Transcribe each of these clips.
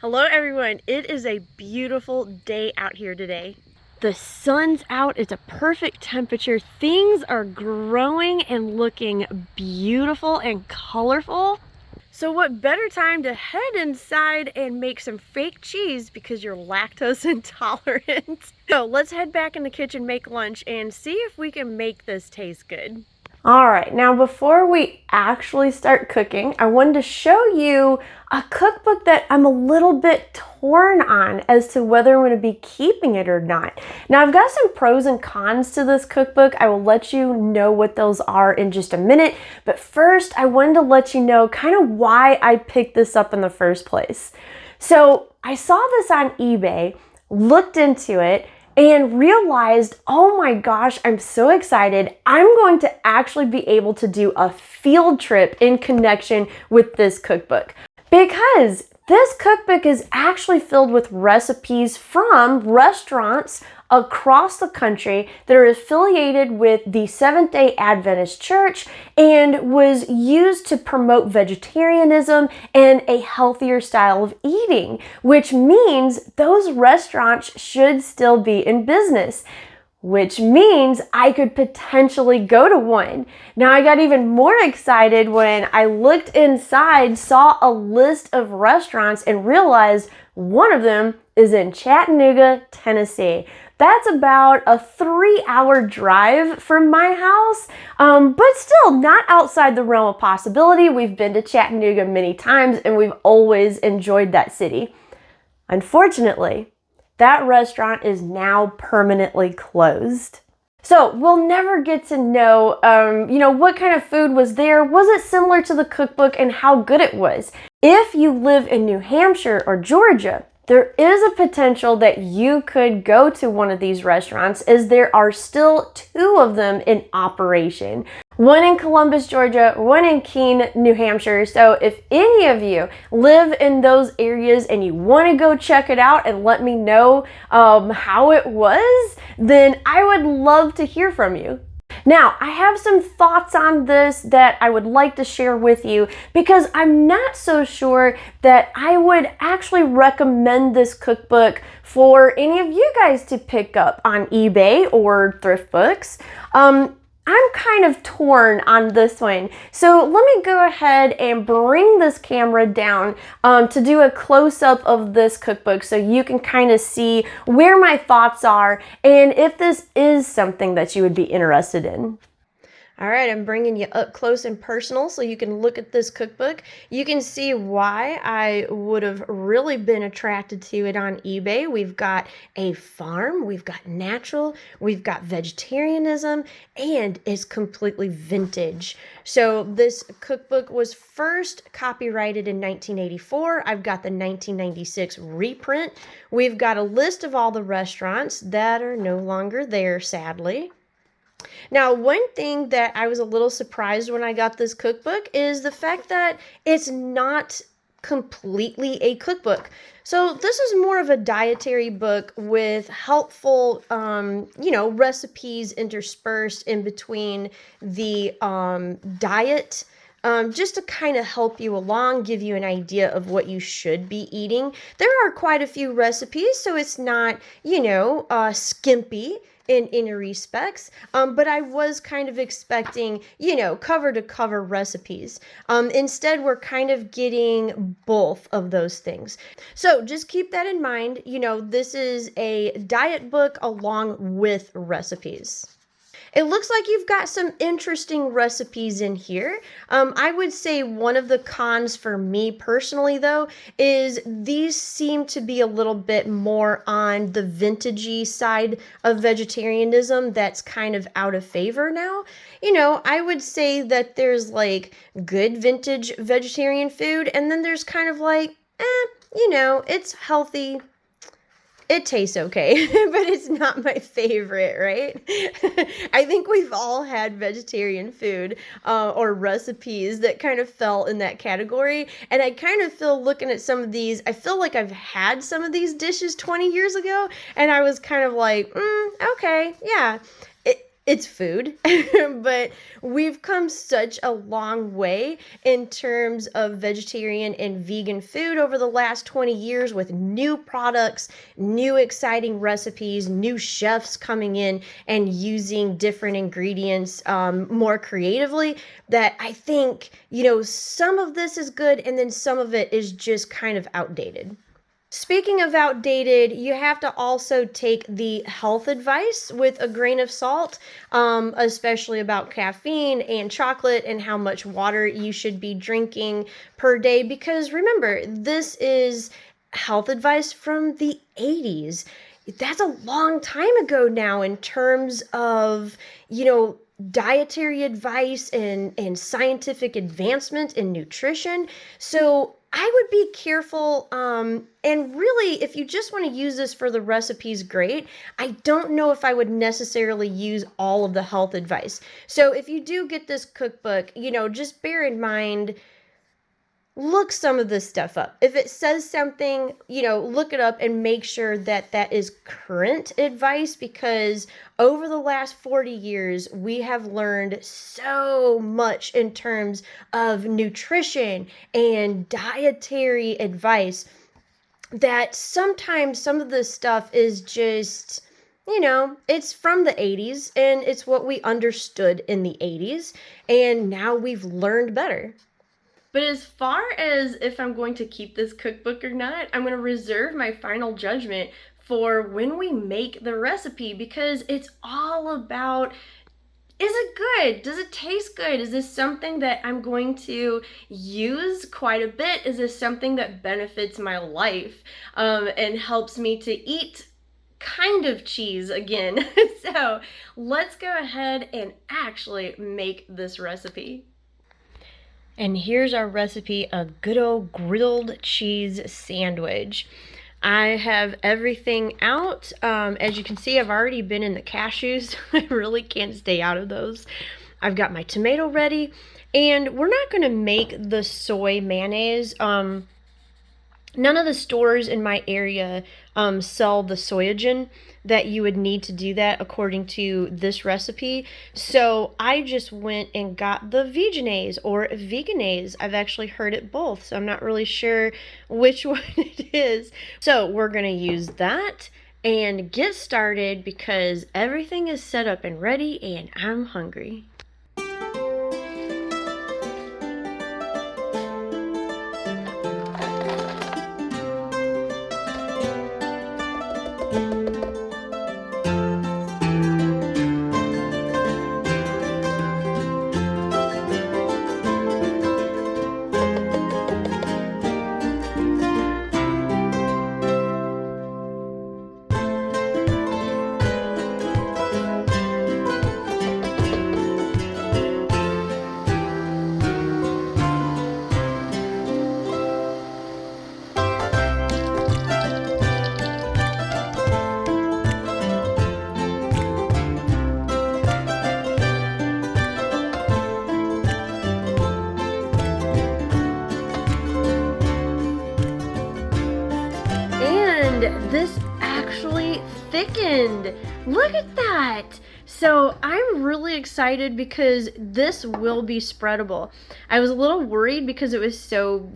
Hello everyone, it is a beautiful day out here today. The sun's out, it's a perfect temperature, things are growing and looking beautiful and colorful. So what better time to head inside and make some fake cheese because you're lactose intolerant. So let's head back in the kitchen, make lunch, and see if we can make this taste good. All right, now before we actually start cooking, I wanted to show you a cookbook that I'm a little bit torn on as to whether I'm going to be keeping it or not. Now I've got some pros and cons to this cookbook. I will let you know what those are in just a minute, but first I wanted to let you know kind of why I picked this up in the first place. So I saw this on eBay, looked into it, and realized, oh my gosh, I'm so excited. I'm going to actually be able to do a field trip in connection with this cookbook, because this cookbook is actually filled with recipes from restaurants across the country that are affiliated with the Seventh-day Adventist Church and was used to promote vegetarianism and a healthier style of eating, which means those restaurants should still be in business, which means I could potentially go to one. Now I got even more excited when I looked inside, saw a list of restaurants, and realized one of them is in Chattanooga, Tennessee. That's about a 3-hour drive from my house, but still not outside the realm of possibility. We've been to Chattanooga many times and we've always enjoyed that city. Unfortunately, that restaurant is now permanently closed. So we'll never get to know, what kind of food was there. Was it similar to the cookbook and how good it was? If you live in New Hampshire or Georgia, there is a potential that you could go to one of these restaurants, as there are still 2 of them in operation. One in Columbus, Georgia, one in Keene, New Hampshire. So if any of you live in those areas and you want to go check it out and let me know how it was, then I would love to hear from you. Now, I have some thoughts on this that I would like to share with you, because I'm not so sure that I would actually recommend this cookbook for any of you guys to pick up on eBay or thrift books. I'm kind of torn on this one. So let me go ahead and bring this camera down to do a close-up of this cookbook so you can kind of see where my thoughts are and if this is something that you would be interested in. All right, I'm bringing you up close and personal so you can look at this cookbook. You can see why I would have really been attracted to it on eBay. We've got a farm, we've got natural, we've got vegetarianism, and it's completely vintage. So this cookbook was first copyrighted in 1984. I've got the 1996 reprint. We've got a list of all the restaurants that are no longer there, sadly. Now, one thing that I was a little surprised when I got this cookbook is the fact that it's not completely a cookbook. So this is more of a dietary book with helpful, recipes interspersed in between the diet, just to kind of help you along, give you an idea of what you should be eating. There are quite a few recipes, so it's not, skimpy in any respects, but I was kind of expecting, cover to cover recipes. Instead, we're kind of getting both of those things. So just keep that in mind. This is a diet book along with recipes. It looks like you've got some interesting recipes in here. I would say one of the cons for me personally, though, is these seem to be a little bit more on the vintagey side of vegetarianism that's kind of out of favor now. I would say that there's like good vintage vegetarian food, and then there's kind of like, it's healthy. It tastes okay, but it's not my favorite, right? I think we've all had vegetarian food or recipes that kind of fell in that category. And I kind of feel, looking at some of these, I feel like I've had some of these dishes 20 years ago, and I was kind of like, okay, yeah. it's food, but we've come such a long way in terms of vegetarian and vegan food over the last 20 years with new products, new exciting recipes, new chefs coming in and using different ingredients more creatively, that I think, some of this is good and then some of it is just kind of outdated. Speaking of outdated, you have to also take the health advice with a grain of salt, especially about caffeine and chocolate and how much water you should be drinking per day. Because remember, this is health advice from the 80s. That's a long time ago now in terms of, dietary advice and scientific advancement in nutrition. So I would be careful. And really, if you just want to use this for the recipes, great. I don't know if I would necessarily use all of the health advice. So if you do get this cookbook, just bear in mind, look some of this stuff up. If it says something, look it up and make sure that that is current advice, because over the last 40 years, we have learned so much in terms of nutrition and dietary advice that sometimes some of this stuff is just, it's from the 80s and it's what we understood in the 80s, and now we've learned better. But as far as if I'm going to keep this cookbook or not, I'm going to reserve my final judgment for when we make the recipe, because it's all about, is it good? Does it taste good? Is this something that I'm going to use quite a bit? Is this something that benefits my life and helps me to eat kind of cheese again? So let's go ahead and actually make this recipe. And here's our recipe, a good old grilled cheese sandwich. I have everything out. As you can see, I've already been in the cashews. I really can't stay out of those. I've got my tomato ready, and we're not going to make the soy mayonnaise. None of the stores in my area sell the soyogen that you would need to do that according to this recipe. So I just went and got the Veganaise or Veganaise. I've actually heard it both, so I'm not really sure which one it is. So we're going to use that and get started because everything is set up and ready and I'm hungry. This actually thickened. Look at that. So I'm really excited because this will be spreadable. I was a little worried because it was so,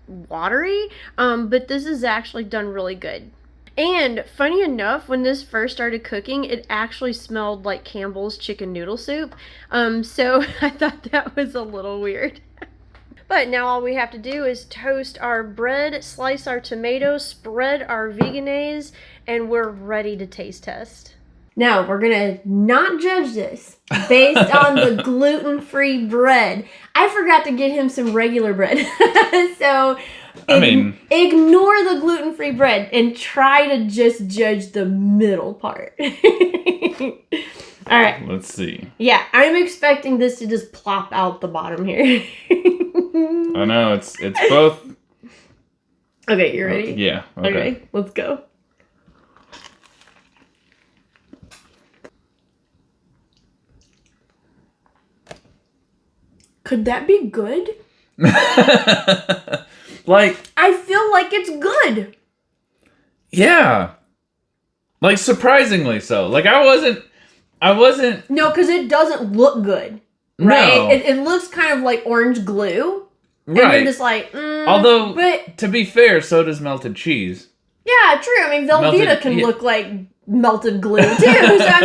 watery, but this is actually done really good. And funny enough, when this first started cooking, it actually smelled like Campbell's chicken noodle soup. So I thought that was a little weird. But now all we have to do is toast our bread, slice our tomatoes, spread our Veganaise, and we're ready to taste test. Now, we're going to not judge this based on the gluten-free bread. I forgot to get him some regular bread. So, ignore the gluten-free bread and try to just judge the middle part. All right. Let's see. Yeah, I'm expecting this to just plop out the bottom here. I know, it's both. Okay, you ready? Yeah. Okay, let's go. Could that be good? Like, I feel like it's good. Yeah. Like, surprisingly so. Like, I wasn't I wasn't. No, because it doesn't look good, right? No. It looks kind of like orange glue. And Right. you're just like, Although, but to be fair, so does melted cheese. yeah, true. I mean, Velveeta can look like melted glue too. So I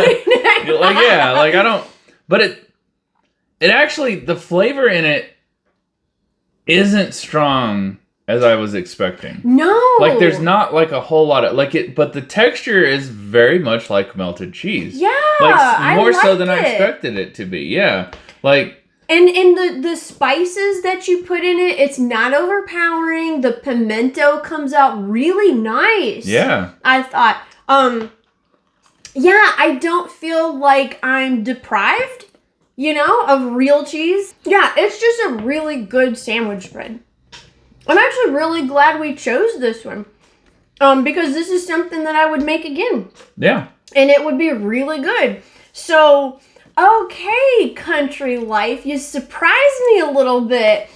mean, like I don't. But it actually, the flavor in it isn't strong as I was expecting. No. Like there's not like a whole lot of like it, but the texture is very much like melted cheese. Yeah, like more so than I it. expected it to be. Yeah, like. And the spices that you put in it, it's not overpowering. The pimento comes out really nice. Yeah. I thought, yeah, I don't feel like I'm deprived, of real cheese. Yeah, it's just a really good sandwich spread. I'm actually really glad we chose this one. Because this is something that I would make again. Yeah. And it would be really good. So, okay, country life, you surprised me a little bit.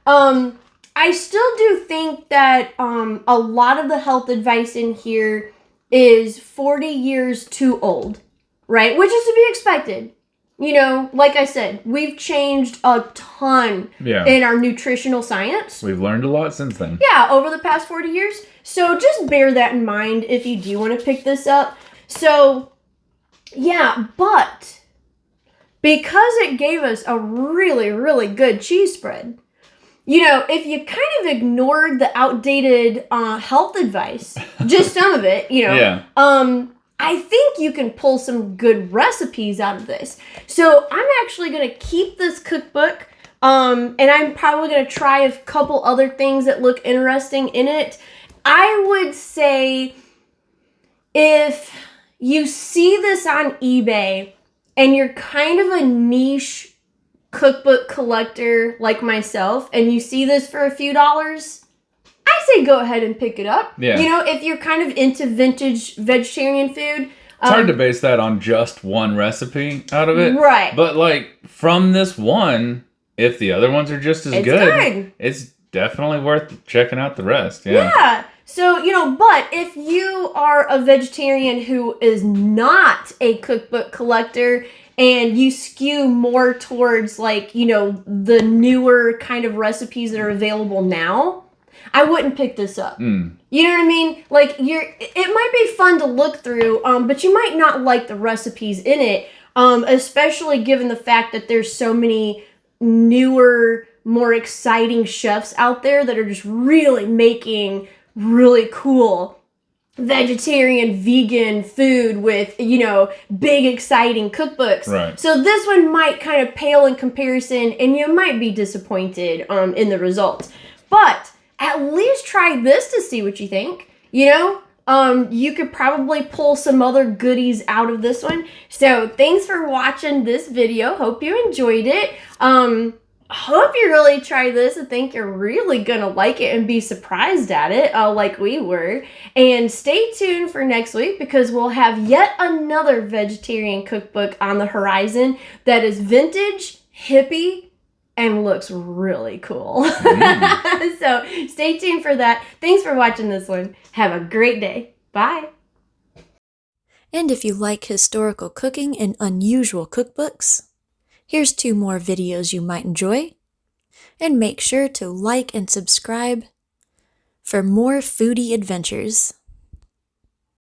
I still do think that a lot of the health advice in here is 40 years too old, right? Which is to be expected. Like I said, we've changed a ton in our nutritional science. We've learned a lot since then. Yeah, over the past 40 years. So just bear that in mind if you do want to pick this up. So, yeah, but because it gave us a really, really good cheese spread, if you kind of ignored the outdated health advice, just some of it, I think you can pull some good recipes out of this. So I'm actually going to keep this cookbook, and I'm probably going to try a couple other things that look interesting in it. I would say if you see this on eBay and you're kind of a niche cookbook collector like myself, and you see this for a few dollars, I say go ahead and pick it up. Yeah. If you're kind of into vintage vegetarian food. It's hard to base that on just one recipe out of it. Right. But from this one, if the other ones are just as good, it's definitely worth checking out the rest. Yeah. Yeah. So, but if you are a vegetarian who is not a cookbook collector and you skew more towards the newer kind of recipes that are available now, I wouldn't pick this up. You know what I mean? It might be fun to look through, but you might not like the recipes in it, especially given the fact that there's so many newer, more exciting chefs out there that are just really making really cool vegetarian, vegan food with, big, exciting cookbooks. Right. So this one might kind of pale in comparison, and you might be disappointed in the results. But at least try this to see what you think. You could probably pull some other goodies out of this one. So thanks for watching this video. Hope you enjoyed it. Hope you really try this. I think you're really gonna like it and be surprised at it, like we were. And stay tuned for next week because we'll have yet another vegetarian cookbook on the horizon that is vintage, hippie, and looks really cool. So stay tuned for that. Thanks for watching this one. Have a great day. Bye. And if you like historical cooking and unusual cookbooks, here's 2 more videos you might enjoy. And make sure to like and subscribe for more foodie adventures.